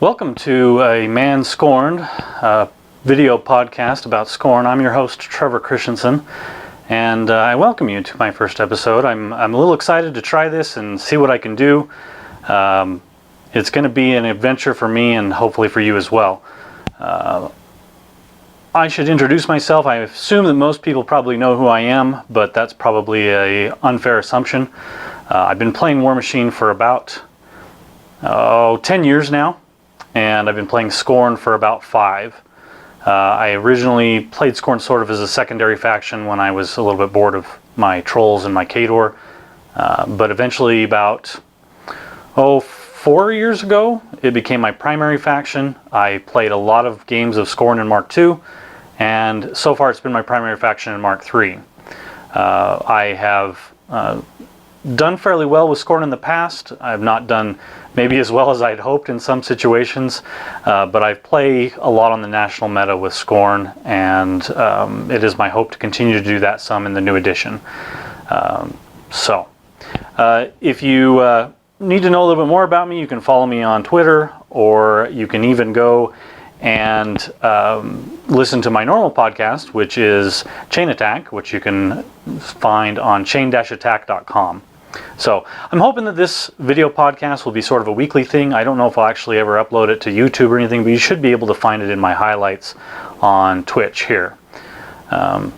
Welcome to a Man Skorned video podcast about Scorn. I'm your host, Trevor Christensen, and I welcome you to my first episode. I'm a little excited to try this and see what I can do. It's going to be an adventure for me and hopefully for you as well. I should introduce myself. I assume that most people probably know who I am, but that's probably an unfair assumption. I've been playing Warmachine for about 10 years now. And I've been playing Scorn for about 5. I originally played Scorn sort of as a secondary faction when I was a little bit bored of my trolls and my Khador. But eventually about 4 years ago, it became my primary faction. I played a lot of games of Scorn in Mark II, and so far it's been my primary faction in Mark III. I have done fairly well with Scorn in the past. I've not done maybe as well as I'd hoped in some situations, but I play a lot on the national meta with Scorn, and it is my hope to continue to do that some in the new edition. If you need to know a little bit more about me, you can follow me on Twitter, or you can even go and listen to my normal podcast, which is Chain Attack, which you can find on chain-attack.com. So I'm hoping that this video podcast will be sort of a weekly thing. I don't know if I'll actually ever upload it to YouTube or anything, but you should be able to find it in my highlights on Twitch here. I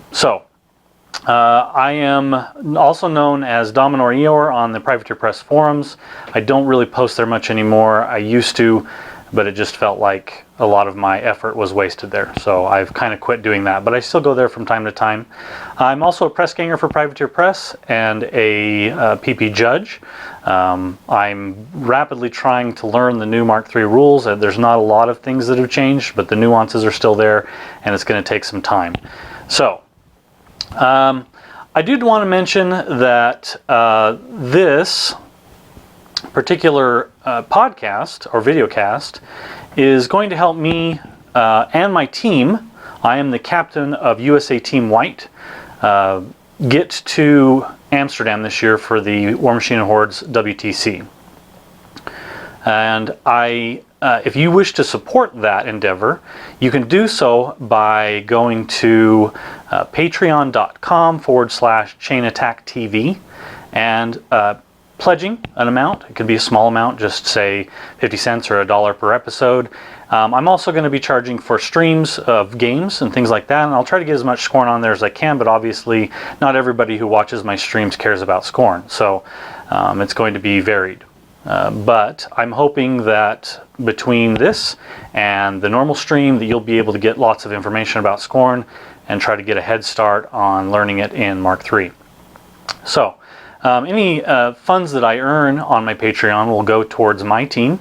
am also known as Dominor Eeyore on the Privateer Press forums. I don't really post there much anymore. I used to, but it just felt like a lot of my effort was wasted there. So I've kind of quit doing that, but I still go there from time to time. I'm also a press ganger for Privateer Press and a PP judge. I'm rapidly trying to learn the new Mark III rules. There's not a lot of things that have changed, but the nuances are still there, and it's going to take some time. So I did want to mention that this particular podcast or videocast is going to help me and my team. I am the captain of USA Team White. Get to Amsterdam this year for the Warmachine and Hordes WTC. And if you wish to support that endeavor, you can do so by going to patreon.com/chainattacktv and pledging an amount. It could be a small amount, just say 50 cents or $1 per episode. I'm also going to be charging for streams of games and things like that, and I'll try to get as much Scorn on there as I can, but obviously not everybody who watches my streams cares about Scorn, so it's going to be varied. But I'm hoping that between this and the normal stream that you'll be able to get lots of information about Scorn and try to get a head start on learning it in Mark III. So any funds that I earn on my Patreon will go towards my team.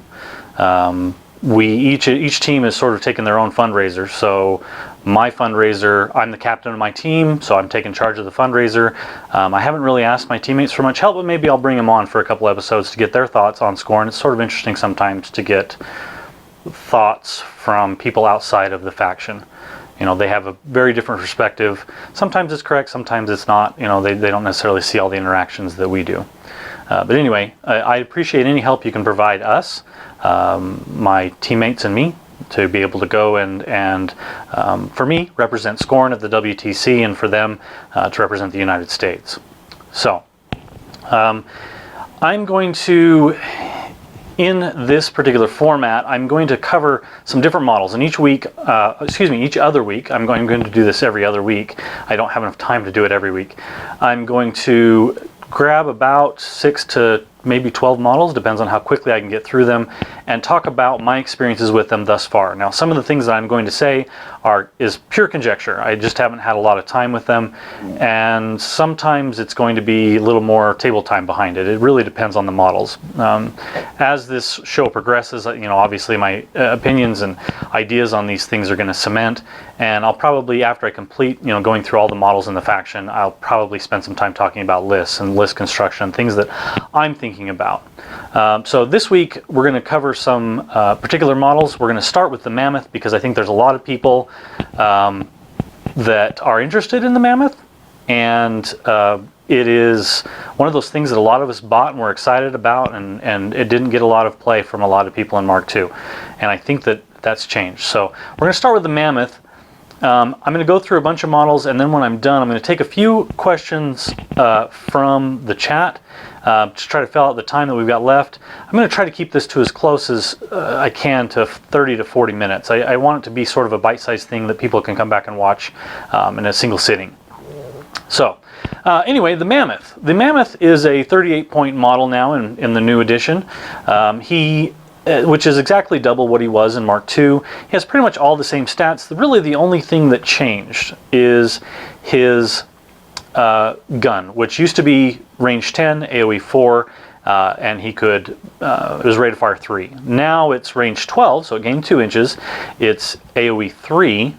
Each team is sort of taking their own fundraiser. So my fundraiser, I'm the captain of my team, so I'm taking charge of the fundraiser. I haven't really asked my teammates for much help, but maybe I'll bring them on for a couple episodes to get their thoughts on Scorn. It's sort of interesting sometimes to get thoughts from people outside of the faction. You know, they have a very different perspective. Sometimes it's correct, sometimes it's not. You know, they don't necessarily see all the interactions that we do. But anyway, I appreciate any help you can provide us, my teammates and me, to be able to go and for me, represent Scorn at the WTC, and for them to represent the United States. So, I'm going to, in this particular format, I'm going to cover some different models, and each other week, I'm going to do this every other week. I don't have enough time to do it every week. I'm going to grab about 6 to maybe 12 models, depends on how quickly I can get through them, and talk about my experiences with them thus far. Now, some of the things that I'm going to say is pure conjecture. I just haven't had a lot of time with them, and sometimes it's going to be a little more table time behind it. It really depends on the models. As this show progresses, you know, obviously my opinions and ideas on these things are going to cement, and I'll probably, after I complete, you know, going through all the models in the faction, I'll probably spend some time talking about lists and list construction, things that I'm thinking about. So this week we're going to cover some particular models. We're going to start with the Mammoth because I think there's a lot of people that are interested in the Mammoth, and it is one of those things that a lot of us bought and were excited about, and it didn't get a lot of play from a lot of people in Mark II. And I think that that's changed. So we're going to start with the Mammoth. I'm going to go through a bunch of models, and then when I'm done, I'm going to take a few questions from the chat to try to fill out the time that we've got left. I'm going to try to keep this to as close as I can to 30 to 40 minutes. I want it to be sort of a bite-sized thing that people can come back and watch in a single sitting. So anyway, the Mammoth. The Mammoth is a 38-point model now in the new edition. Which is exactly double what he was in Mark II. He has pretty much all the same stats. Really the only thing that changed is his gun, which used to be range 10, AoE 4, and he could, it was rate of fire 3. Now it's range 12, so it gained 2 inches. It's AoE 3,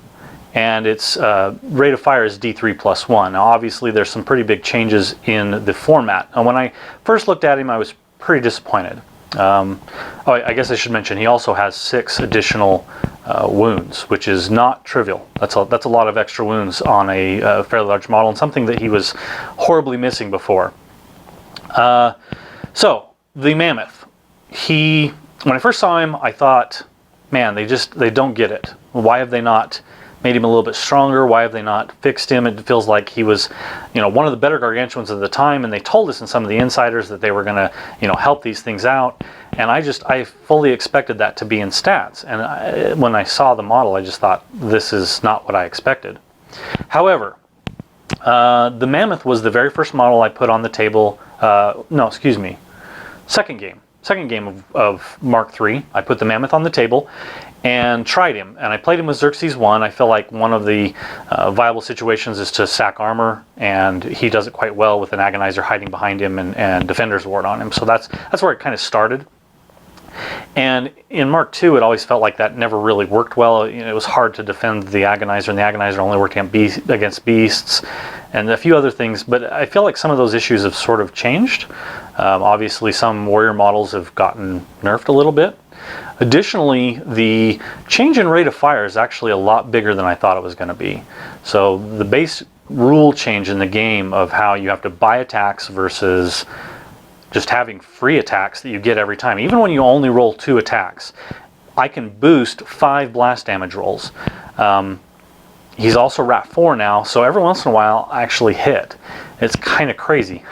and its rate of fire is D3 plus 1. Now obviously there's some pretty big changes in the format. And when I first looked at him, I was pretty disappointed. I guess I should mention he also has 6 additional wounds, which is not trivial. That's a lot of extra wounds on a fairly large model, and something that he was horribly missing before. So the Mammoth, when I first saw him, I thought, man, they don't get it. Why have they not made him a little bit stronger? Why have they not fixed him? It feels like he was, one of the better gargantuans at the time, and they told us in some of the insiders that they were going to, help these things out. And I fully expected that to be in stats. And when I saw the model, I just thought, this is not what I expected. However, the Mammoth was the very first model I put on the table. Second game of Mark III. I put the Mammoth on the table and tried him, and I played him with Xerxes 1. I feel like one of the viable situations is to sack armor, and he does it quite well with an Agonizer hiding behind him and Defender's Ward on him. So that's where it kind of started. And in Mark II, it always felt like that never really worked well. It was hard to defend the Agonizer, and the Agonizer only worked against beasts and a few other things. But I feel like some of those issues have sort of changed. Obviously, some warrior models have gotten nerfed a little bit. Additionally, the change in rate of fire is actually a lot bigger than I thought it was going to be. So the base rule change in the game of how you have to buy attacks versus just having free attacks that you get every time. Even when you only roll 2 attacks, I can boost 5 blast damage rolls. He's also Rat 4 now, so every once in a while I actually hit. It's kind of crazy.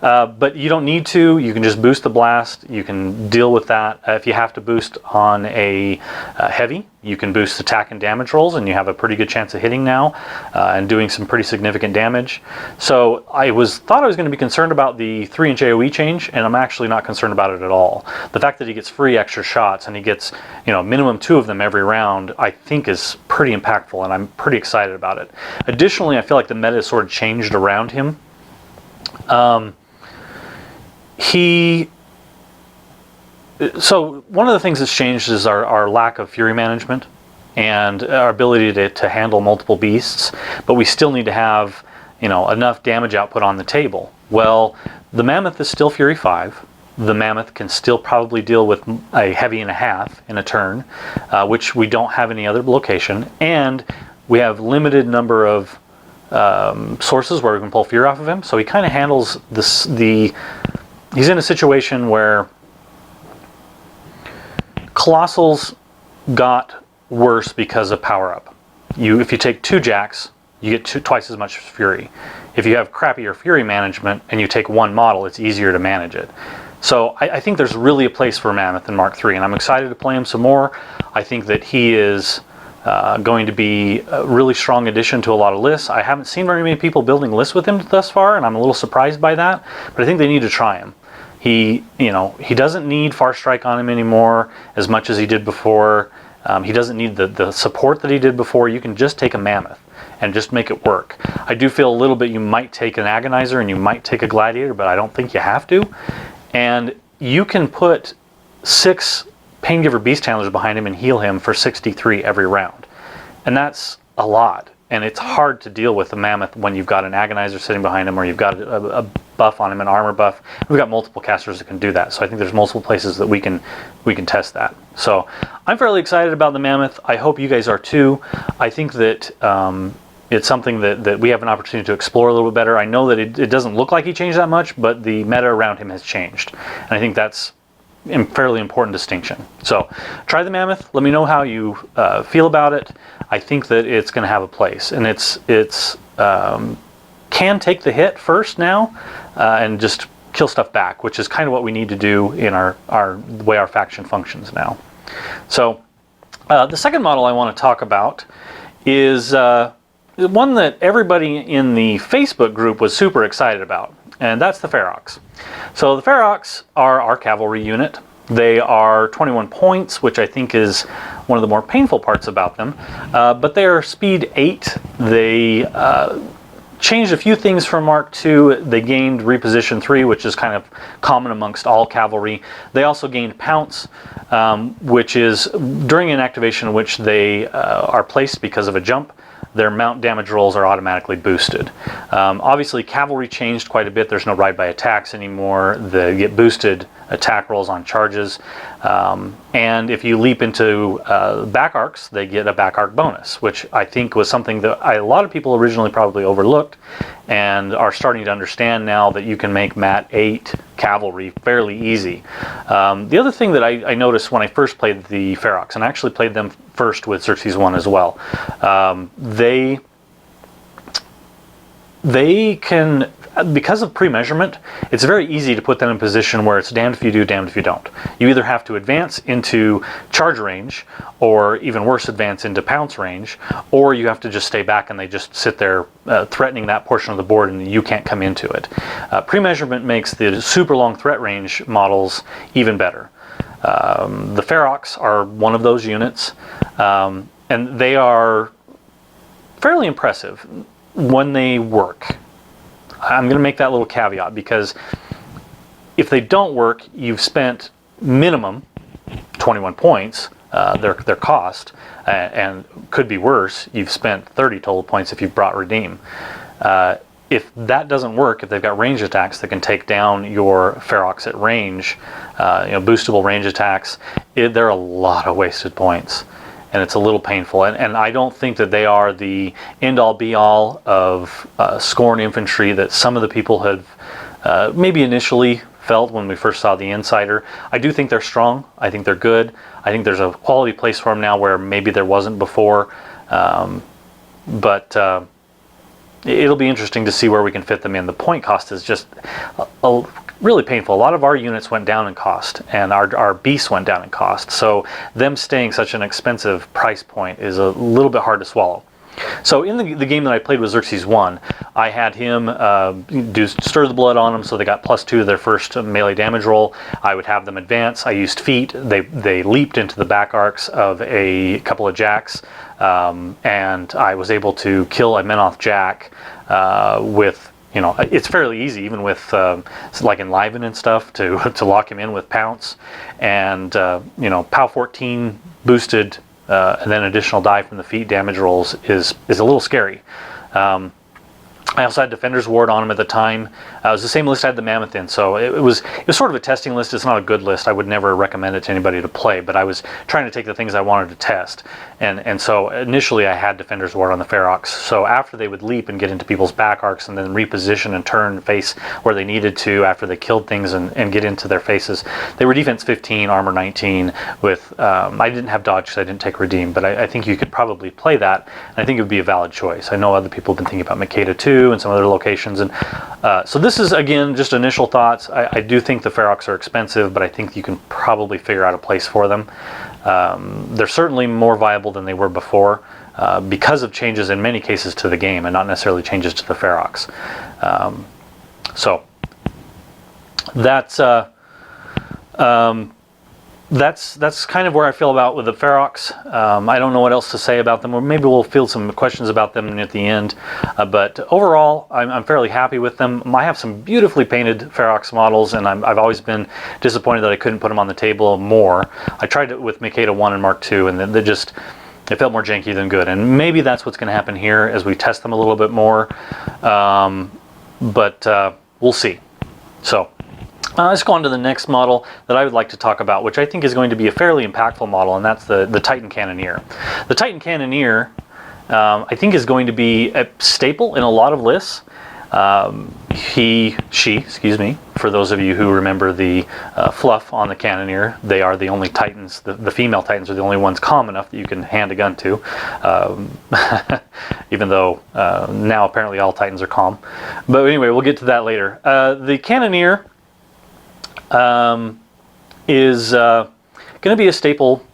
But you don't need to. You can just boost the blast. You can deal with that. If you have to boost on a heavy, you can boost attack and damage rolls, and you have a pretty good chance of hitting now and doing some pretty significant damage. So I thought I was going to be concerned about the 3-inch AoE change, and I'm actually not concerned about it at all. The fact that he gets free extra shots and he gets minimum 2 of them every round, I think is pretty impactful, and I'm pretty excited about it. Additionally, I feel like the meta has sort of changed around him. So one of the things that's changed is our lack of fury management and our ability to handle multiple beasts, but we still need to have enough damage output on the table. Well, the Mammoth is still Fury 5. The Mammoth can still probably deal with a heavy and a half in a turn, which we don't have any other location, and we have limited number of sources where we can pull Fury off of him. So he kind of handles this. He's in a situation where Colossals got worse because of power up. If you take 2 jacks, you get twice as much Fury. If you have crappier Fury management and you take 1 model, it's easier to manage it. So I think there's really a place for Mammoth in Mark III, and I'm excited to play him some more. I think that he is going to be a really strong addition to a lot of lists. I haven't seen very many people building lists with him thus far, and I'm a little surprised by that, but I think they need to try him. He doesn't need Far Strike on him anymore as much as he did before. He doesn't need the support that he did before. You can just take a Mammoth and just make it work. I do feel a little bit you might take an Agonizer and you might take a Gladiator, but I don't think you have to. And you can put 6 Paingiver Beast Handlers behind him and heal him for 63 every round. And that's a lot. And it's hard to deal with a Mammoth when you've got an Agonizer sitting behind him, or you've got a buff on him, an armor buff. We've got multiple casters that can do that. So I think there's multiple places that we can test that. So I'm fairly excited about the Mammoth. I hope you guys are too. I think that it's something that we have an opportunity to explore a little bit better. I know that it doesn't look like he changed that much, but the meta around him has changed. And I think that's a fairly important distinction. So try the Mammoth. Let me know how you feel about it. I think that it's going to have a place. And it's can take the hit first now and just kill stuff back, which is kind of what we need to do in the way our faction functions now. So the second model I want to talk about is one that everybody in the Facebook group was super excited about, and that's the Ferox. So the Ferox are our cavalry unit. They are 21 points, which I think is one of the more painful parts about them, but they are speed 8. They changed a few things from Mark II. They gained reposition 3, which is kind of common amongst all cavalry. They also gained pounce, which is during an activation in which they are placed because of a jump, their mount damage rolls are automatically boosted. Obviously cavalry changed quite a bit. There's no ride by attacks anymore. They get boosted attack rolls on charges, and if you leap into back arcs, they get a back arc bonus, which I think was something that a lot of people originally probably overlooked and are starting to understand now, that you can make Mat 8 cavalry fairly easy. The other thing that I noticed when I first played the Ferox, and I actually played them first with Xerxes 1 as well, they can, because of pre-measurement, it's very easy to put them in position where it's damned if you do, damned if you don't. You either have to advance into charge range, or even worse, advance into pounce range, or you have to just stay back and they just sit there threatening that portion of the board and you can't come into it. Pre-measurement makes the super long threat range models even better. The Ferox are one of those units, and they are fairly impressive when they work. I'm going to make that little caveat, because if they don't work, you've spent minimum 21 points, their cost, and could be worse, you've spent 30 total points if you brought redeem. If that doesn't work, if they've got range attacks that can take down your Ferox at range, boostable range attacks, there are a lot of wasted points. And it's a little painful, and I don't think that they are the end-all be-all of Skorned infantry that some of the people have maybe initially felt when we first saw the Insider. I do think they're strong. I think they're good. I think there's a quality place for them now where maybe there wasn't before. But it'll be interesting to see where we can fit them in. The point cost is just really painful. A lot of our units went down in cost, and our beasts went down in cost. So them staying such an expensive price point is a little bit hard to swallow. So in the game that I played with Xerxes 1, I had him do Stir the Blood on them, so they got +2 to their first melee damage roll. I would have them advance. I used feet. They leaped into the back arcs of a couple of jacks, and I was able to kill a Mammoth jack with, it's fairly easy, even with like Enliven and stuff, to lock him in with pounce, and POW 14 boosted and then additional die from the feet damage rolls is a little scary. I also had Defender's Ward on him at the time. It was the same list I had the Mammoth in, so it was sort of a testing list. It's not a good list. I would never recommend it to anybody to play, but I was trying to take the things I wanted to test. And so initially I had Defender's Ward on the Ferox. So after they would leap and get into people's back arcs and then reposition and turn face where they needed to after they killed things and get into their faces, they were defense 15, armor 19 with, I didn't have dodge because I didn't take redeem, but I think you could probably play that, and I think it would be a valid choice. I know other people have been thinking about Makeda 2 and some other locations, and so this is, again, just initial thoughts. I do think the Ferox are expensive, but I think you can probably figure out a place for them. They're certainly more viable than they were before because of changes in many cases to the game, and not necessarily changes to the Ferox. So that's kind of where I feel about with the Ferox. I don't know what else to say about them, or maybe we'll field some questions about them at the end. But overall, I'm fairly happy with them. I have some beautifully painted Ferox models, and I've always been disappointed that I couldn't put them on the table more. I tried it with Makeda 1 and Mark II, and it felt more janky than good. And maybe that's what's going to happen here as we test them a little bit more. But we'll see. So let's go on to the next model that I would like to talk about, which I think is going to be a fairly impactful model, and that's the Titan Cannoneer. The Titan Cannoneer I think is going to be a staple in a lot of lists. Excuse me, for those of you who remember the fluff on the Cannoneer, they are the only Titans, the female Titans are the only ones calm enough that you can hand a gun to, even though now apparently all Titans are calm. But anyway, we'll get to that later. The Cannoneer is going to be a staple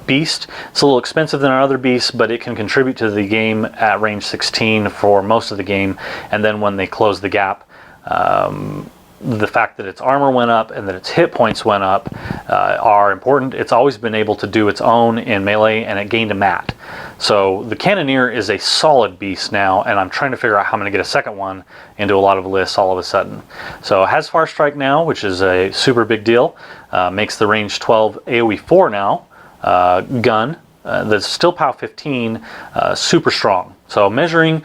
beast. It's a little expensive than our other beasts, but it can contribute to the game at range 16 for most of the game, and then when they close the gap, the fact that its armor went up and that its hit points went up are important. It's always been able to do its own in melee, and it gained a mat. So the Cannoneer is a solid beast now, and I'm trying to figure out how I'm going to get a second one into a lot of lists all of a sudden. So it has Far Strike now, which is a super big deal. Makes the range 12 AoE 4 now. Gun that's still POW 15, super strong. So measuring,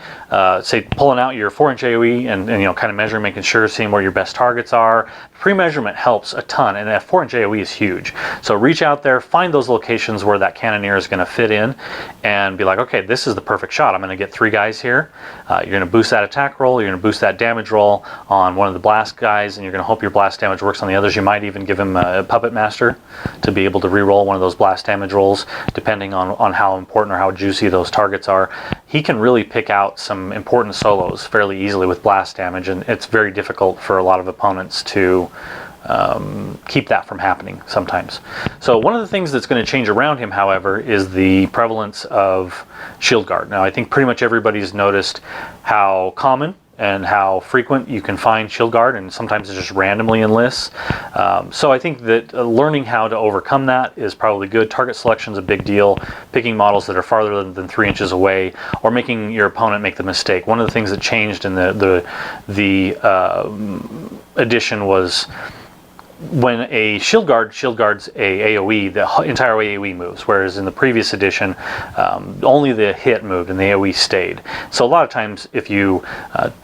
say pulling out your 4-inch AoE and kind of measuring, making sure, seeing where your best targets are. Pre-measurement helps a ton, and that 4-inch AoE is huge. So reach out there, find those locations where that Cannoneer is going to fit in, and be like, okay, this is the perfect shot. I'm going to get 3 guys here. You're going to boost that attack roll, you're going to boost that damage roll on one of the blast guys, and you're going to hope your blast damage works on the others. You might even give him a Puppet Master to be able to re-roll one of those blast damage rolls, depending on how important or how juicy those targets are. He can really pick out some important solos fairly easily with blast damage, and it's very difficult for a lot of opponents to keep that from happening sometimes. So one of the things that's going to change around him, however, is the prevalence of Shield Guard. Now I think pretty much everybody's noticed how common and how frequent you can find Shield Guard, and sometimes it's just randomly in lists. So I think that learning how to overcome that is probably good. Target selection is a big deal. Picking models that are farther than 3 inches away, or making your opponent make the mistake. One of the things that changed in the edition was when a shield guards a AoE, the entire AoE moves, whereas in the previous edition, only the hit moved and the AoE stayed. So a lot of times, if you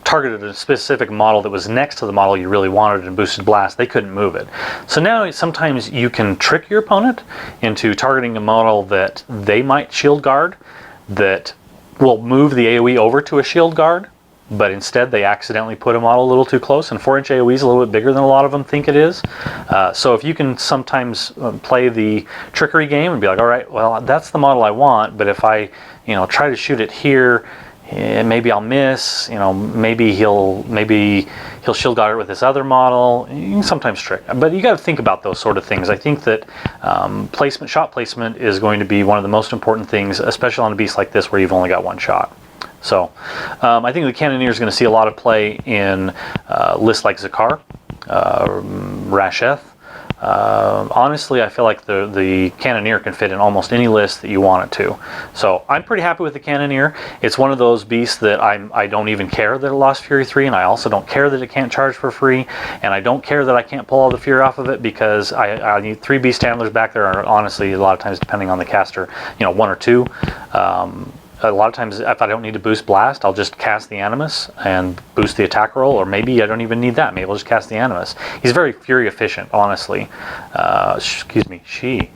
targeted a specific model that was next to the model you really wanted and boosted blast, they couldn't move it. So now sometimes you can trick your opponent into targeting a model that they might shield guard, that will move the AoE over to a shield guard, but instead they accidentally put a model a little too close, and 4-inch AoE is a little bit bigger than a lot of them think it is. So if you can sometimes play the trickery game and be like, all right, well, that's the model I want, but if I try to shoot it here, maybe I'll miss, maybe he'll shield guard it with this other model. You can sometimes trick, but you got to think about those sort of things. I think that shot placement is going to be one of the most important things, especially on a beast like this where you've only got one shot. So I think the Cannoneer is going to see a lot of play in lists like Zakar, Rasheth. Honestly, I feel like the Cannoneer can fit in almost any list that you want it to. So I'm pretty happy with the Cannoneer. It's one of those beasts that I don't even care that it lost Fury 3, and I also don't care that it can't charge for free, and I don't care that I can't pull all the Fury off of it, because I need 3 beast handlers back there, or honestly, a lot of times, depending on the caster, 1 or 2. A lot of times, if I don't need to boost blast, I'll just cast the Animus and boost the attack roll, or maybe I don't even need that. Maybe I'll just cast the Animus. He's very Fury efficient, honestly. She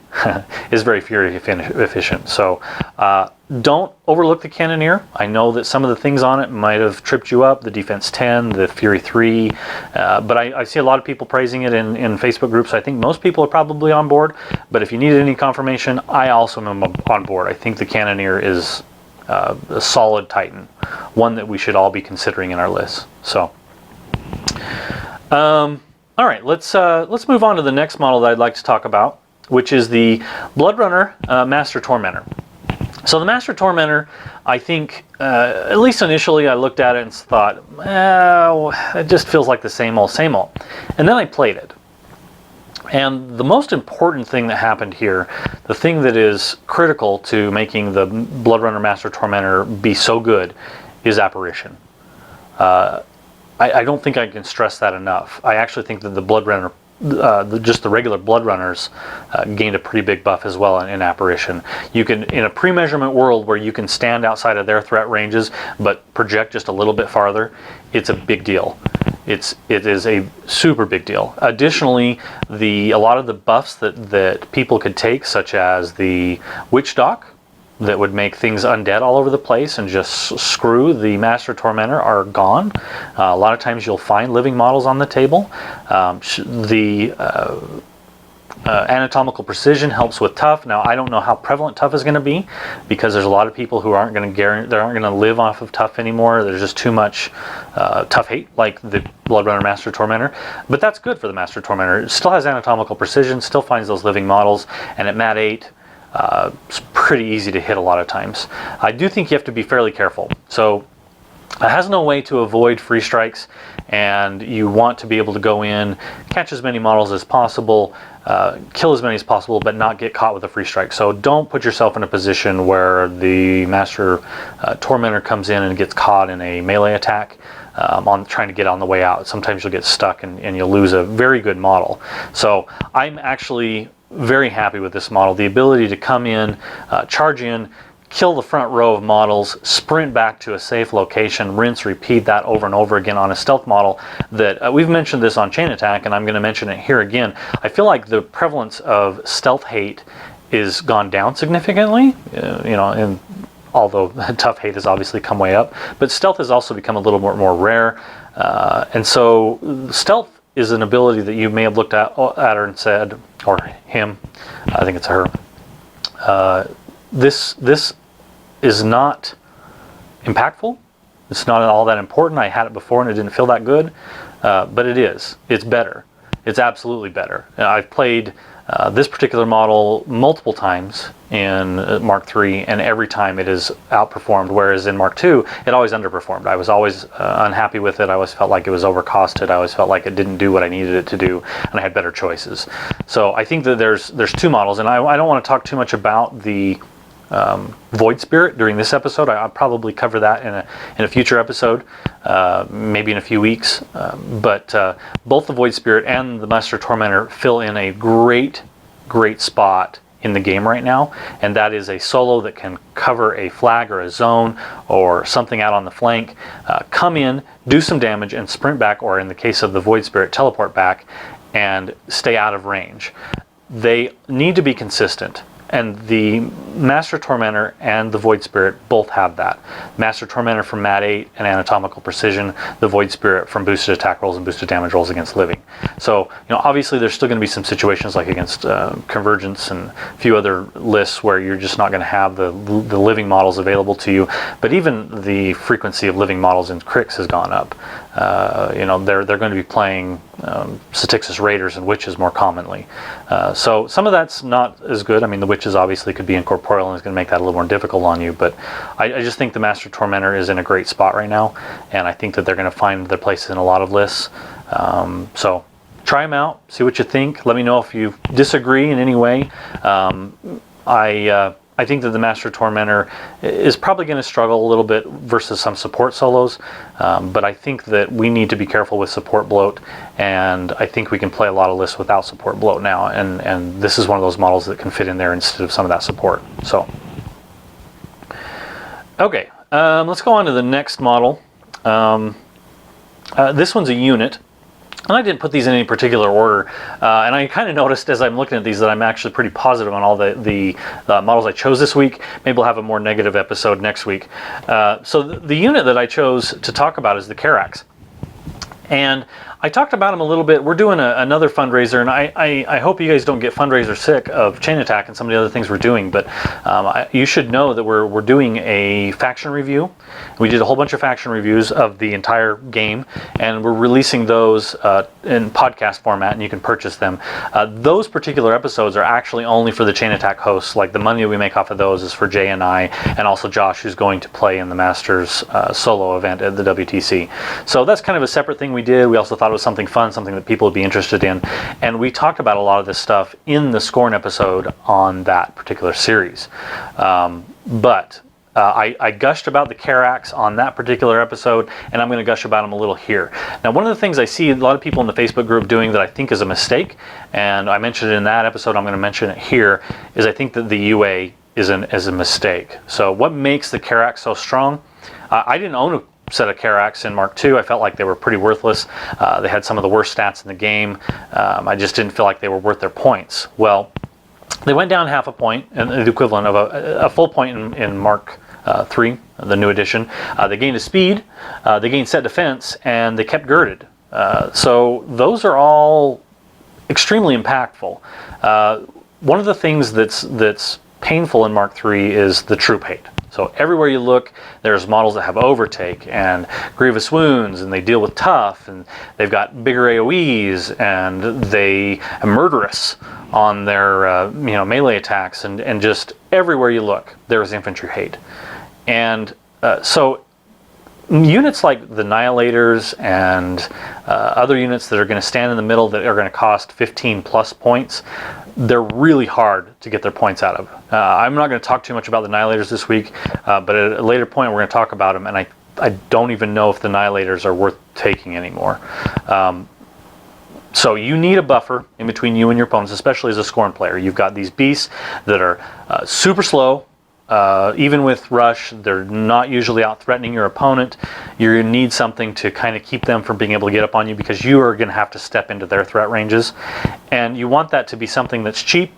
is very Fury efficient. So don't overlook the Cannoneer. I know that some of the things on it might have tripped you up, the defense 10, the Fury 3, but I see a lot of people praising it in Facebook groups. I think most people are probably on board, but if you need any confirmation, I also am on board. I think the Cannoneer is a solid Titan, one that we should all be considering in our list. So, all right, let's move on to the next model that I'd like to talk about, which is the Bloodrunner Master Tormentor. So the Master Tormentor, I think, at least initially, I looked at it and thought, it just feels like the same old, same old. And then I played it. And the most important thing that happened here, the thing that is critical to making the Bloodrunner Master Tormentor be so good, is apparition. I don't think I can stress that enough. I actually think that the Bloodrunner, just the regular Bloodrunners, gained a pretty big buff as well in apparition. You can, in a pre-measurement world where you can stand outside of their threat ranges but project just a little bit farther, it's a big deal. It is a super big deal. Additionally, a lot of the buffs that people could take, such as the Witch Dock, that would make things undead all over the place and just screw the Master Tormentor are gone. A lot of times you'll find living models on the table. Anatomical precision helps with tough. Now I don't know how prevalent tough is going to be, because there's a lot of people who aren't going to live off of tough anymore. There's just too much tough hate, like the Bloodrunner Master Tormentor. But that's good for the Master Tormentor. It still has anatomical precision, still finds those living models, and at Mat 8 it's pretty easy to hit a lot of times. I do think you have to be fairly careful. So it has no way to avoid free strikes, and you want to be able to go in, catch as many models as possible, kill as many as possible, but not get caught with a free strike. So don't put yourself in a position where the Master Tormentor comes in and gets caught in a melee attack on trying to get on the way out. Sometimes you'll get stuck and you'll lose a very good model. So I'm actually very happy with this model. The ability to come in, charge in, kill the front row of models, sprint back to a safe location, rinse, repeat that over and over again on a stealth model that we've mentioned this on Chain Attack, and I'm going to mention it here again. I feel like the prevalence of stealth hate is gone down significantly, and although tough hate has obviously come way up, but stealth has also become a little more rare, and so stealth is an ability that you may have looked at her and said, or him, I think it's her, this is not impactful. It's not all that important. I had it before and it didn't feel that good, but it is. It's better. It's absolutely better. I've played this particular model multiple times in Mark III, and every time it is outperformed, whereas in Mark II it always underperformed. I was always unhappy with it. I always felt like it was overcosted. I always felt like it didn't do what I needed it to do, and I had better choices. So I think that there's two models, and I don't want to talk too much about the Void Spirit during this episode. I'll probably cover that in a future episode, maybe in a few weeks. But both the Void Spirit and the Master Tormentor fill in a great spot in the game right now, and that is a solo that can cover a flag or a zone or something out on the flank, come in, do some damage, and sprint back, or in the case of the Void Spirit, teleport back and stay out of range. They need to be consistent. And the Master Tormentor and the Void Spirit both have that. Master Tormentor from Mat 8 and anatomical precision, the Void Spirit from boosted attack rolls and boosted damage rolls against living. So, obviously there's still going to be some situations like against Convergence and a few other lists where you're just not going to have the living models available to you. But even the frequency of living models in Karax has gone up. They're going to be playing Styxis Raiders and Witches more commonly. So some of that's not as good. I mean, the Witches obviously could be incorporeal and it's going to make that a little more difficult on you, but I just think the Master Tormentor is in a great spot right now, and I think that they're going to find their places in a lot of lists. So try them out, see what you think. Let me know if you disagree in any way. I think that the Master Tormentor is probably going to struggle a little bit versus some support solos, but I think that we need to be careful with support bloat, and I think we can play a lot of lists without support bloat now, and this is one of those models that can fit in there instead of some of that support. So, okay, let's go on to the next model. This one's a unit. And I didn't put these in any particular order, and I kind of noticed as I'm looking at these that I'm actually pretty positive on all the models I chose this week. Maybe we'll have a more negative episode next week. So the unit that I chose to talk about is the Karax. And I talked about him a little bit. We're doing another fundraiser, and I hope you guys don't get fundraiser sick of Chain Attack and some of the other things we're doing, but you should know that we're doing a faction review. We did a whole bunch of faction reviews of the entire game, and we're releasing those in podcast format, and you can purchase them. Those particular episodes are actually only for the Chain Attack hosts. Like, the money we make off of those is for Jay and I, and also Josh, who's going to play in the Masters solo event at the WTC. So that's kind of a separate thing we did. We also thought it was something fun, something that people would be interested in, and we talked about a lot of this stuff in the Skorned episode on that particular series. But I gushed about the Karax on that particular episode, and I'm going to gush about him a little here. Now, one of the things I see a lot of people in the Facebook group doing that I think is a mistake, and I mentioned it in that episode, I'm going to mention it here, is I think that the UA is a mistake. So what makes the Karax so strong? I didn't own a set of Karax in Mark II. I felt like they were pretty worthless. They had some of the worst stats in the game. I just didn't feel like they were worth their points. Well, They went down half a point, and the equivalent of a full point in Mark 3, the new edition. They gained a speed, they gained set defense, and they kept girded. So those are all extremely impactful. One of the things that's painful in Mark 3 is the troop hate. So everywhere you look, there's models that have overtake and grievous wounds, and they deal with tough, and they've got bigger AoEs, and they are murderous on their melee attacks, and just everywhere you look, there's infantry hate. And so units like the Annihilators and other units that are going to stand in the middle that are going to cost 15 plus points, they're really hard to get their points out of. I'm not going to talk too much about the Annihilators this week, but at a later point we're going to talk about them, and I don't even know if the Annihilators are worth taking anymore. So you need a buffer in between you and your opponents, especially as a Skorned player. You've got these beasts that are super slow. Even with rush, they're not usually out threatening your opponent. You're going to need something to kind of keep them from being able to get up on you, because you are going to have to step into their threat ranges. And you want that to be something that's cheap,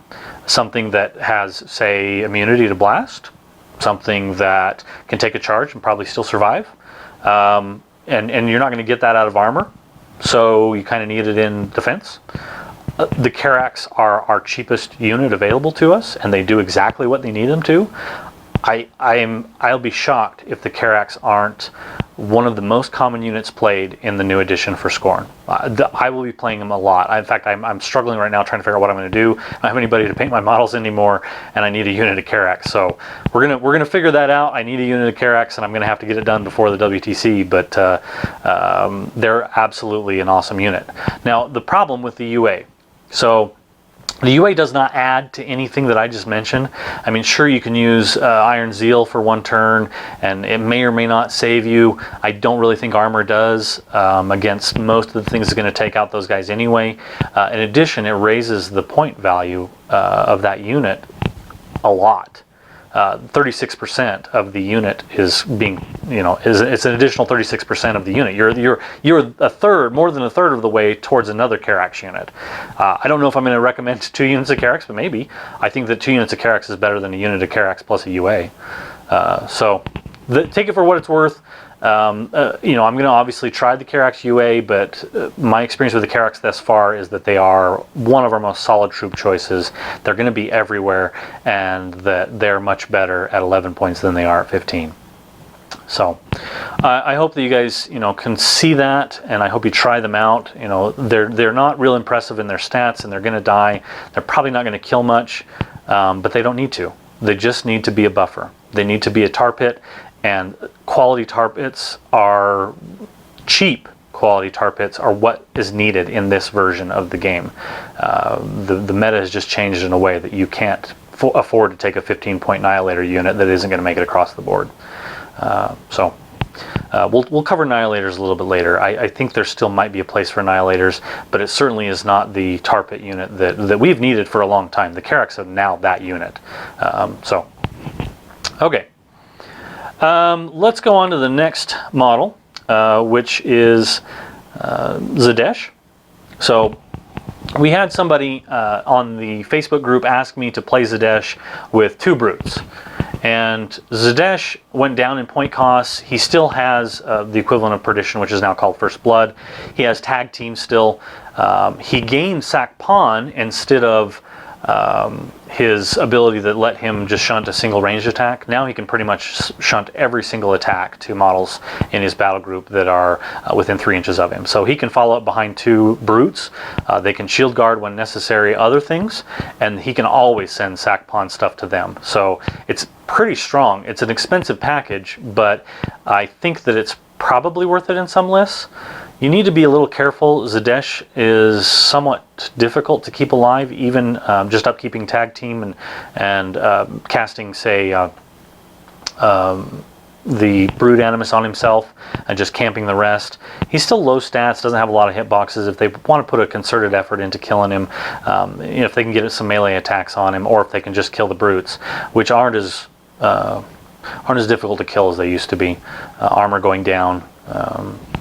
something that has, say, immunity to blast, something that can take a charge and probably still survive. And you're not going to get that out of armor, so you kind of need it in defense. The Karax are our cheapest unit available to us, and they do exactly what they need them to. I'll be shocked if the Karax aren't one of the most common units played in the new edition for Skorne. I will be playing them a lot. In fact, I'm struggling right now trying to figure out what I'm going to do. I don't have anybody to paint my models anymore, and I need a unit of Karax. So we're gonna figure that out. I need a unit of Karax, and I'm going to have to get it done before the WTC. But they're absolutely an awesome unit. Now the problem with the UA. So the UA does not add to anything that I just mentioned. I mean, sure, you can use Iron Zeal for one turn, and it may or may not save you. I don't really think armor does against most of the things that's going to take out those guys anyway. In addition, it raises the point value of that unit a lot. 36% of the unit is being, it's an additional 36% of the unit. You're a third, more than a third of the way towards another Karax unit. I don't know if I'm going to recommend 2 units of Karax, but maybe. I think that 2 units of Karax is better than a unit of Karax plus a UA. Take it for what it's worth. I'm going to obviously try the Karax UA, but my experience with the Karax thus far is that they are one of our most solid troop choices. They're going to be everywhere, and that they're much better at 11 points than they are at 15. So I hope that you guys can see that, and I hope you try them out. They're not real impressive in their stats, and they're going to die. They're probably not going to kill much, but they don't need to. They just need to be a buffer. They need to be a tar pit. And quality tar pits are cheap. Quality tar pits are what is needed in this version of the game. The meta has just changed in a way that you can't afford to take a 15-point Annihilator unit that isn't going to make it across the board. We'll cover Annihilators a little bit later. I think there still might be a place for Annihilators, but it certainly is not the tar pit unit that we've needed for a long time. The Karax are now that unit. Okay. Let's go on to the next model, which is Zadesh. So we had somebody on the Facebook group ask me to play Zadesh with 2 brutes. And Zadesh went down in point costs. He still has the equivalent of Perdition, which is now called First Blood. He has Tag Team still. He gained Sack Pawn instead of his ability that let him just shunt a single ranged attack. Now he can pretty much shunt every single attack to models in his battle group that are within 3 inches of him. So he can follow up behind 2 brutes. They can shield guard when necessary, other things, and he can always send Sack Pawn stuff to them. So it's pretty strong. It's an expensive package, but I think that it's probably worth it in some lists. You need to be a little careful. Zadesh is somewhat difficult to keep alive, even just upkeeping Tag Team and casting, say, the Brood Animus on himself and just camping the rest. He's still low stats, doesn't have a lot of hitboxes. If they want to put a concerted effort into killing him, if they can get some melee attacks on him, or if they can just kill the brutes, which aren't as difficult to kill as they used to be. Armor going down.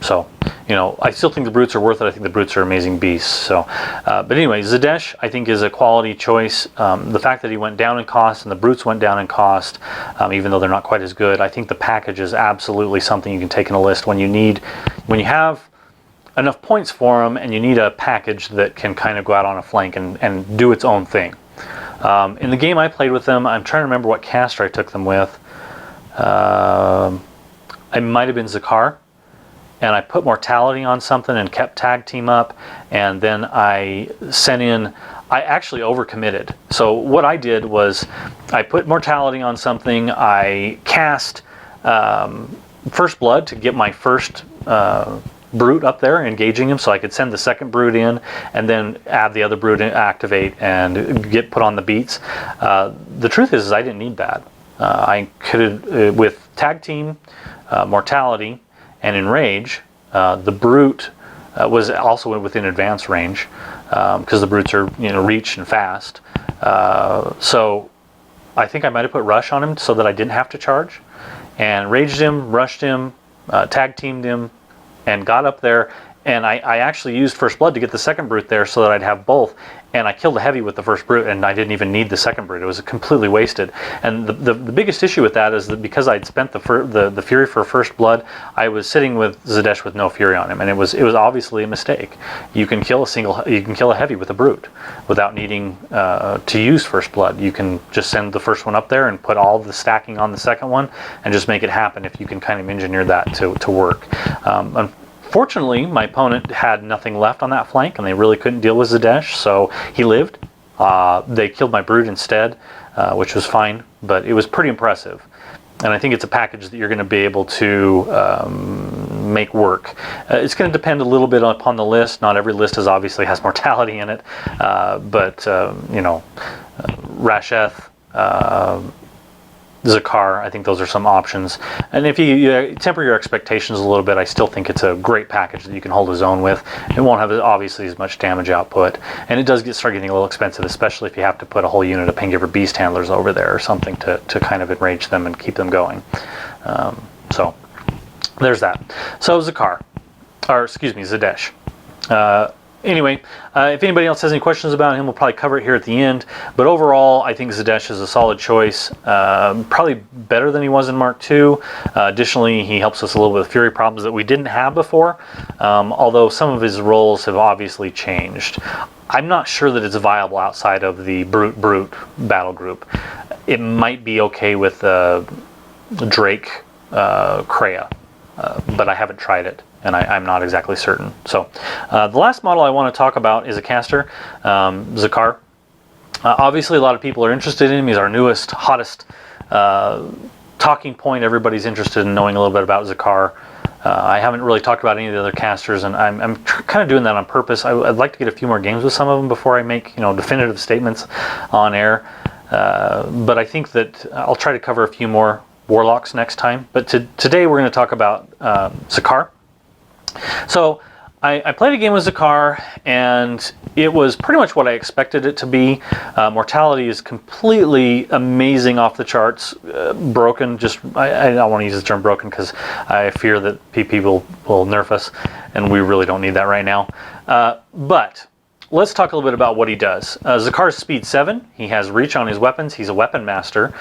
So you know, I still think the brutes are worth it. I think the brutes are amazing beasts. So, but anyway, Zadesh I think is a quality choice. The fact that he went down in cost and the brutes went down in cost, even though they're not quite as good, I think the package is absolutely something you can take in a list when you have enough points for them and you need a package that can kind of go out on a flank and do its own thing. In the game I played with them, I'm trying to remember what caster I took them with. I might have been Zakar, and I put mortality on something and kept tag team up, and then I sent in, I actually overcommitted. So what I did was I put mortality on something, I cast First Blood to get my first brute up there, engaging him, so I could send the second brute in and then add the other brute and activate and get put on the beats. The truth is I didn't need that. I could, with tag team, mortality, and enrage, the brute was also within advance range because the brutes are, you know, reach and fast. So I think I might have put rush on him so that I didn't have to charge, and raged him, rushed him, tag teamed him, and got up there. And I actually used First Blood to get the second brute there so that I'd have both. And I killed the heavy with the first brute, and I didn't even need the second brute. It was completely wasted. And the biggest issue with that is that because I'd spent the fury for First Blood, I was sitting with Zadesh with no fury on him, and it was obviously a mistake. You can kill a heavy with a brute without needing to use First Blood. You can just send the first one up there and put all the stacking on the second one, and just make it happen if you can kind of engineer that to work. Fortunately, my opponent had nothing left on that flank, and they really couldn't deal with Zadesh, so he lived. They killed my brute instead, which was fine, but it was pretty impressive. And I think it's a package that you're going to be able to make work. It's going to depend a little bit upon the list. Not every list obviously has mortality in it, but you know, Rasheth, Zakar, I think those are some options. And if you temper your expectations a little bit, I still think it's a great package that you can hold a zone with. It won't have obviously as much damage output, and it does start getting a little expensive, especially if you have to put a whole unit of Pengiver Beast Handlers over there or something to kind of enrage them and keep them going. So there's that. So Zakar, or excuse me, Zadesh. Anyway, if anybody else has any questions about him, we'll probably cover it here at the end. But overall, I think Zadesh is a solid choice. Probably better than he was in Mark II. Additionally, he helps us a little bit with Fury problems that we didn't have before, although some of his roles have obviously changed. I'm not sure that it's viable outside of the Brute battle group. It might be okay with Drake Kreia, but I haven't tried it, and I'm not exactly certain. So the last model I want to talk about is a caster, Zakar. Obviously a lot of people are interested in him. He's our newest, hottest talking point. Everybody's interested in knowing a little bit about Zakar. I haven't really talked about any of the other casters, and I'm kind of doing that on purpose. I'd like to get a few more games with some of them before I make, you know, definitive statements on air. But I think that I'll try to cover a few more Warlocks next time. But today we're going to talk about Zakar. So I played a game with Zakar, and it was pretty much what I expected it to be. Mortality is completely amazing, off the charts, broken. I don't want to use the term broken because I fear that people will nerf us, and we really don't need that right now. But let's talk a little bit about what he does. Zakar's speed 7. He has reach on his weapons. He's a weapon master.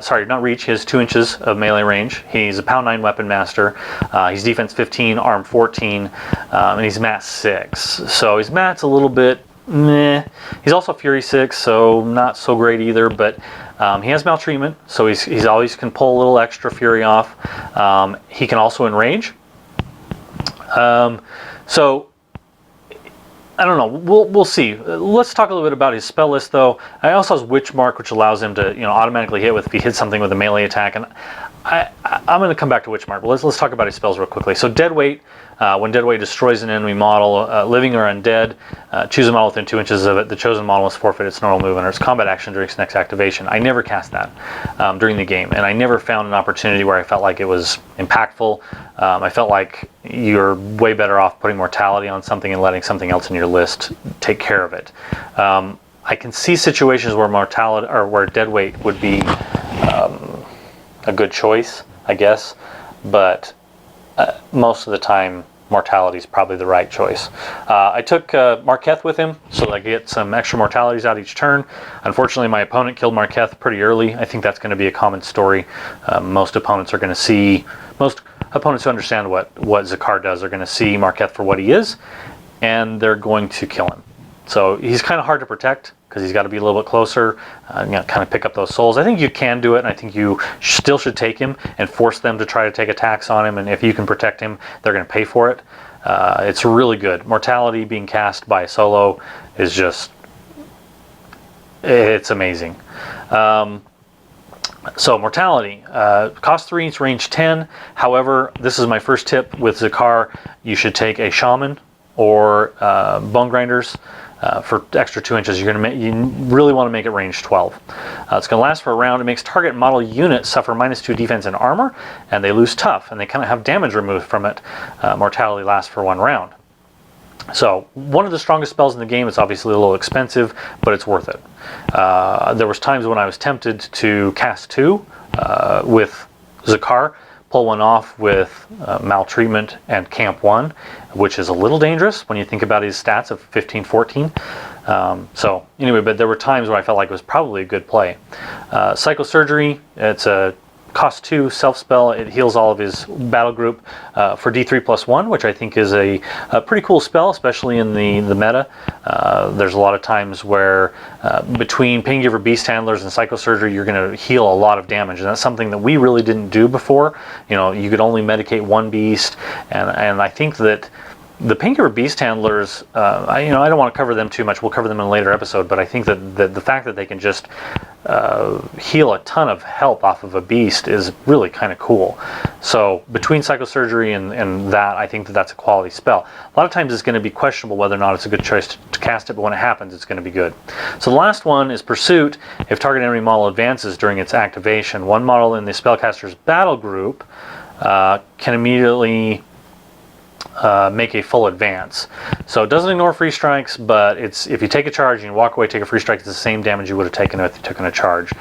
Sorry, not reach. He has 2 inches of melee range. He's a pound 9 weapon master. He's defense 15, arm 14, and he's mat 6. So his mat's a little bit meh. He's also fury 6, so not so great either. But he has maltreatment, so he's always can pull a little extra fury off. He can also enrage. So I don't know. We'll see. Let's talk a little bit about his spell list, though. I also has Witch Mark, which allows him to, you know, automatically hit if he hits something with a melee attack. And I'm going to come back to Witch Mark, but let's talk about his spells real quickly. So Dead Weight. When Dead Weight destroys an enemy model, living or undead, choose a model within 2 inches of it. The chosen model must forfeit its normal movement or its combat action during its next activation. I never cast that during the game, and I never found an opportunity where I felt like it was impactful. I felt like you're way better off putting mortality on something and letting something else in your list take care of it. I can see situations where mortality or where Dead Weight would be a good choice, I guess, but most of the time mortality is probably the right choice. I took Marketh with him so that I get some extra mortalities out each turn. Unfortunately, my opponent killed Marketh pretty early. I think that's going to be a common story. Most opponents who understand what Zakhar does are going to see Marketh for what he is, and they're going to kill him. So he's kind of hard to protect because he's got to be a little bit closer, kind of pick up those souls. I think you can do it, and I think you still should take him and force them to try to take attacks on him, and if you can protect him, they're going to pay for it. It's really good. Mortality being cast by a solo is just, it's amazing. So mortality, cost 3, it's range 10. However, this is my first tip with Zakhar. You should take a shaman or bone grinders for extra 2 inches. You really want to make it range 12. It's going to last for a round. It makes target model units suffer -2 defense and armor, and they lose tough, and they kind of have damage removed from it. Mortality lasts for 1 round. So one of the strongest spells in the game. It's obviously a little expensive, but it's worth it. There was times when I was tempted to cast 2 with Zakhar, pull 1 off with maltreatment and camp 1, which is a little dangerous when you think about his stats of 15, 14. So anyway, but there were times where I felt like it was probably a good play. Psychosurgery, it's a cost 2 self spell. It heals all of his battle group for D3+1, which I think is a pretty cool spell, especially in the meta. There's a lot of times where between Paingiver Beast Handlers and Psychosurgery, you're going to heal a lot of damage, and that's something that we really didn't do before. You know, you could only medicate 1 beast, and I think that the Paingiver Beast Handlers, I don't want to cover them too much. We'll cover them in a later episode, but I think that the fact that they can just heal a ton of health off of a beast is really kind of cool. So between Psychosurgery and that, I think that that's a quality spell. A lot of times it's going to be questionable whether or not it's a good choice to cast it, but when it happens, it's going to be good. So the last one is Pursuit. If target enemy model advances during its activation, 1 model in the spellcaster's battle group can immediately make a full advance. So it doesn't ignore free strikes, but it's, if you take a charge and you walk away, take a free strike, it's the same damage you would have taken if you took a charge.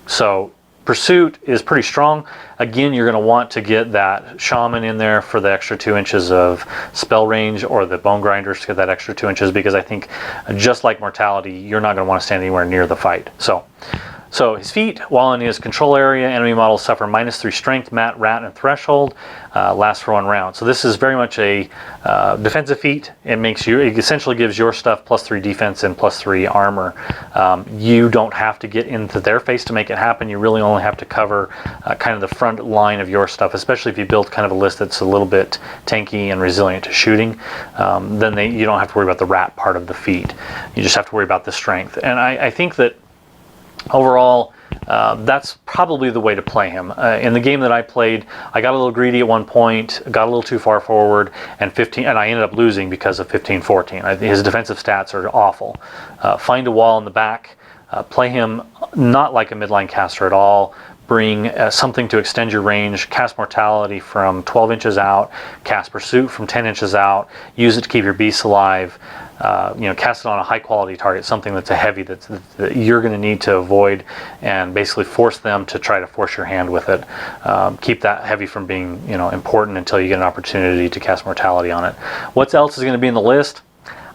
So Pursuit is pretty strong. Again, you're going to want to get that shaman in there for the extra 2 inches of spell range, or the bone grinders to get that extra 2 inches, because I think just like mortality, you're not going to want to stand anywhere near the fight. So his feat, while in his control area, enemy models suffer -3 strength, mat, rat, and threshold. Lasts for 1 round. So this is very much a defensive feat. It essentially gives your stuff +3 defense and +3 armor. You don't have to get into their face to make it happen. You really only have to cover kind of the front line of your stuff, especially if you build kind of a list that's a little bit tanky and resilient to shooting. Then you don't have to worry about the rat part of the feat. You just have to worry about the strength. And I think that overall, that's probably the way to play him. In the game that I played, I got a little greedy at one point, got a little too far forward, and I ended up losing because of 15-14. His defensive stats are awful. Find a wall in the back, play him not like a midline caster at all. Bring something to extend your range, cast Mortality from 12 inches out, cast Pursuit from 10 inches out, use it to keep your beasts alive. Cast it on a high quality target, something that's a heavy that you're going to need to avoid, and basically force them to try to force your hand with it. Keep that heavy from being important until you get an opportunity to cast Mortality on it. What else is going to be in the list?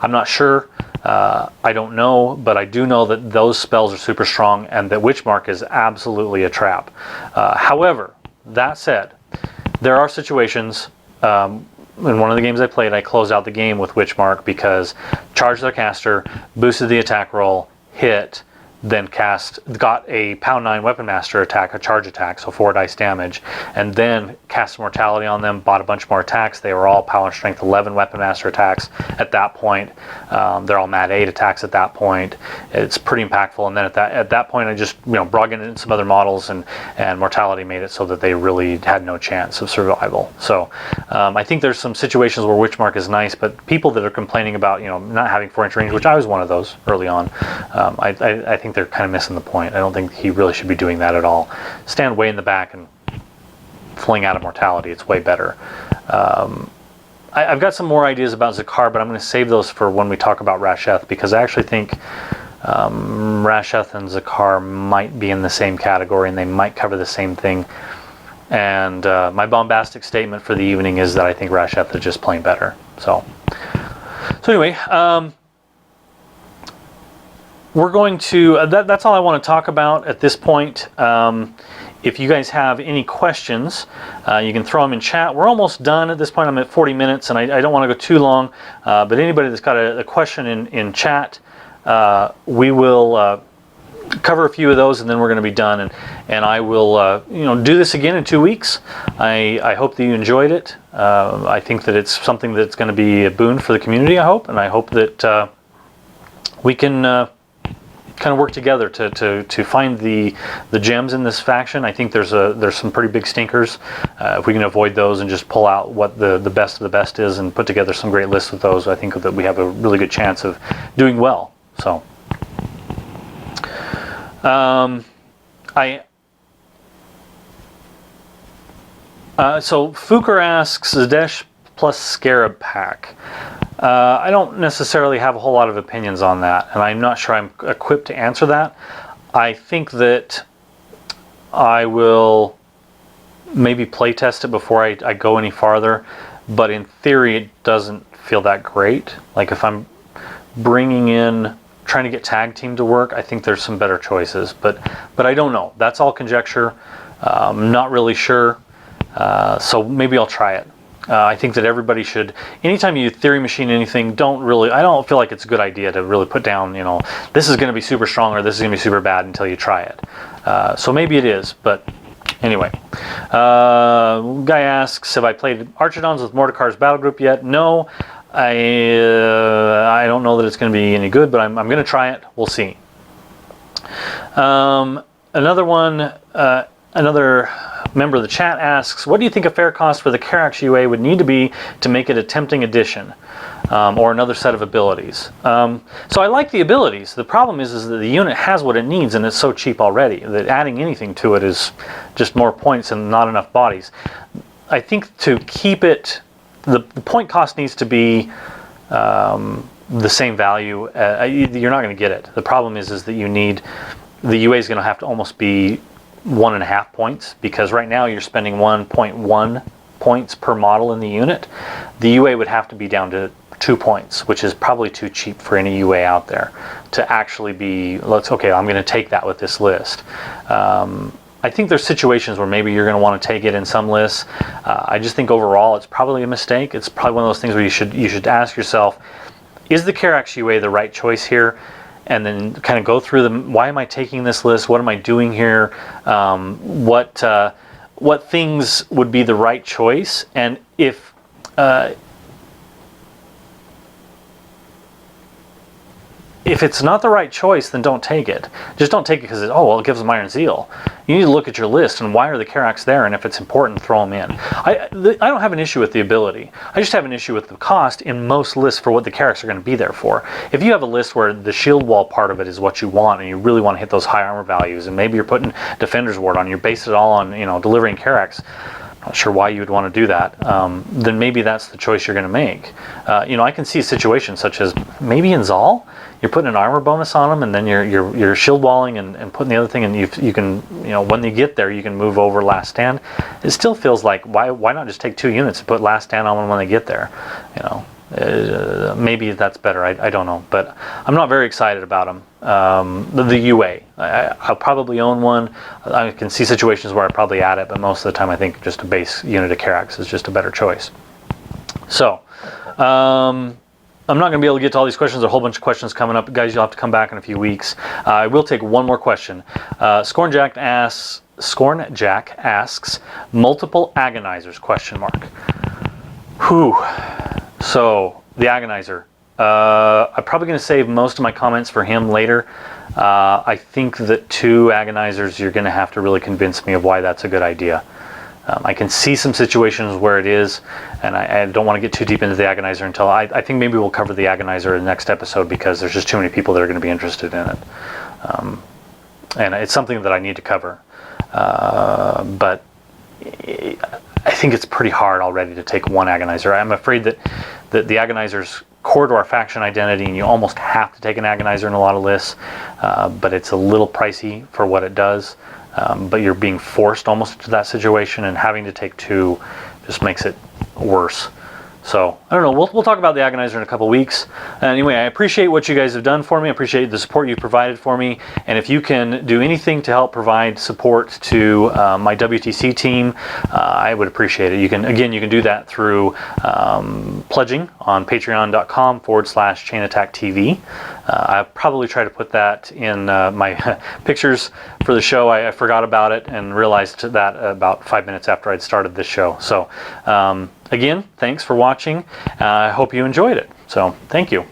I'm not sure. I don't know, but I do know that those spells are super strong, and that Witchmark is absolutely a trap. However, that said, there are situations. In one of the games I played, I closed out the game with Witchmark because charged their caster, boosted the attack roll, hit, then got a pound 9 weapon master attack, a charge attack, so 4 dice damage, and then cast Mortality on them, bought a bunch more attacks. They were all power strength 11 weapon master attacks at that point. They're all mat 8 attacks at that point. It's pretty impactful. And then at that point, I just brought in some other models, and Mortality made it so that they really had no chance of survival. So I think there's some situations where Witchmark is nice, but people that are complaining about not having 4-inch range, which I was one of those early on, I think they're kind of missing the point. I don't think he really should be doing that at all. Stand way in the back and fling out of Mortality. It's way better. I've got some more ideas about Zakhar, but I'm going to save those for when we talk about Rasheth, because I actually think Rasheth and Zakhar might be in the same category, and they might cover the same thing. And my bombastic statement for the evening is that I think Rasheth is just plain better. So anyway, we're going to, that's all I want to talk about at this point. If you guys have any questions, you can throw them in chat. We're almost done at this point. I'm at 40 minutes, and I don't want to go too long. But anybody that's got a question in chat, we will cover a few of those, and then we're going to be done. And I will do this again in 2 weeks. I hope that you enjoyed it. I think that it's something that's going to be a boon for the community, I hope. And I hope that we can kind of work together to find the gems in this faction. I think there's some pretty big stinkers. If we can avoid those and just pull out what the best of the best is and put together some great lists with those, I think that we have a really good chance of doing well. So so Fuker asks, Zadesh plus Scarab pack. I don't necessarily have a whole lot of opinions on that, and I'm not sure I'm equipped to answer that. I think that I will maybe play test it before I go any farther, but in theory it doesn't feel that great. Like if I'm trying to get tag team to work, I think there's some better choices, but I don't know. That's all conjecture. I'm not really sure, so maybe I'll try it. I think that everybody should, anytime you theory machine anything, I don't feel like it's a good idea to really put down, this is going to be super strong or this is going to be super bad until you try it. So maybe it is, but anyway. Guy asks, have I played Archidons with Mordecai's battle group yet? No, I don't know that it's going to be any good, but I'm going to try it. We'll see. Another one, another member of the chat asks, what do you think a fair cost for the Karax UA would need to be to make it a tempting addition, or another set of abilities? So I like the abilities. The problem is that the unit has what it needs and it's so cheap already that adding anything to it is just more points and not enough bodies. I think to keep it, the point cost needs to be the same value. You're not going to get it. The problem is that you need, the UA is going to have to almost be 1.5 points, because right now you're spending 1.1 points per model in the unit. The UA would have to be down to 2 points, which is probably too cheap for any UA out there to actually be, okay, I'm going to take that with this list. I think there's situations where maybe you're going to want to take it in some lists. I just think overall it's probably a mistake. It's probably one of those things where you should ask yourself, is the Karax UA the right choice here? And then kind of go through them. Why am I taking this list? What am I doing here? What things would be the right choice? And if it's not the right choice, then don't take it. Just don't take it because it gives them Iron Zeal. You need to look at your list and why are the Karax there, and if it's important, throw them in. I don't have an issue with the ability. I just have an issue with the cost in most lists for what the Karax are going to be there for. If you have a list where the shield wall part of it is what you want, and you really want to hit those high armor values, and maybe you're putting Defender's Ward on, you're basing it all on delivering Karax, not sure why you would want to do that, then maybe that's the choice you're going to make. I can see situations such as maybe in Zaal, you're putting an armor bonus on them, and then you're shield walling and putting the other thing, and you can, when you get there, you can move over Last Stand. It still feels like, why not just take 2 units and put Last Stand on them when they get there? Maybe that's better. I don't know, but I'm not very excited about them. The UA, I'll probably own one. I can see situations where I probably add it, but most of the time I think just a base unit of Karax is just a better choice. So I'm not going to be able to get to all these questions. There's a whole bunch of questions coming up. Guys, you'll have to come back in a few weeks. I will take one more question. Scorn Jack asks, multiple agonizers, ? Whew. So, the agonizer. I'm probably going to save most of my comments for him later. I think that 2 agonizers, you're going to have to really convince me of why that's a good idea. I can see some situations where it is, and I don't want to get too deep into the agonizer until I think maybe we'll cover the agonizer in the next episode, because there's just too many people that are going to be interested in it. And it's something that I need to cover. But I think it's pretty hard already to take one agonizer. I'm afraid that the agonizer's core to our faction identity, and you almost have to take an agonizer in a lot of lists, but it's a little pricey for what it does. but you're being forced almost into that situation, and having to take 2 just makes it worse. So, I don't know, we'll talk about the Agonizer in a couple weeks. Anyway, I appreciate what you guys have done for me. I appreciate the support you've provided for me. And if you can do anything to help provide support to my WTC team, I would appreciate it. You can do that through pledging on patreon.com/chainattacktv. I probably try to put that in my pictures for the show. I forgot about it and realized that about 5 minutes after I'd started this show. So, again, thanks for watching. I hope you enjoyed it. So, thank you.